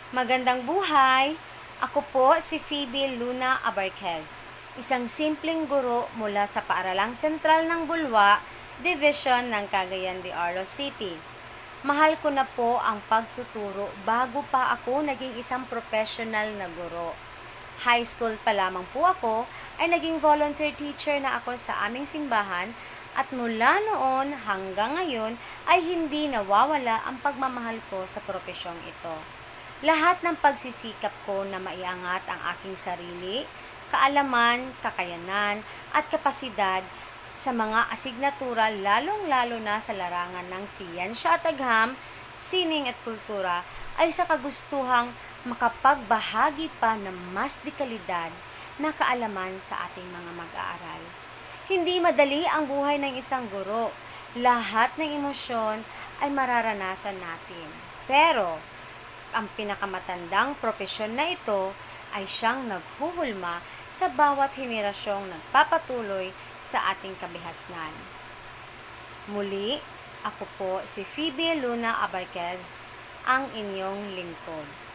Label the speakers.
Speaker 1: Magandang buhay! Ako po si Phoebe Luna Abarquez, isang simpleng guro mula sa Paaralang Sentral ng Bulwa, Division ng Cagayan de Oro City. Mahal ko na po ang pagtuturo bago pa ako naging isang professional na guro. High school pa lamang po ako ay naging volunteer teacher na ako sa aming simbahan at mula noon hanggang ngayon ay hindi nawawala ang pagmamahal ko sa profesyong ito. Lahat ng pagsisikap ko na maiangat ang aking sarili, kaalaman, kakayanan, at kapasidad sa mga asignatura lalong-lalo na sa larangan ng siyensya at agham, sining at kultura ay sa kagustuhang makapagbahagi pa ng mas dekalidad na kaalaman sa ating mga mag-aaral. Hindi madali ang buhay ng isang guro. Lahat ng emosyon ay mararanasan natin. Pero, ang pinakamatandang propesyon na ito ay siyang naghuhulma sa bawat henerasyong nagpapatuloy sa ating kabihasnan. Muli, ako po si Phoebe Luna Abarquez, ang inyong lingkod.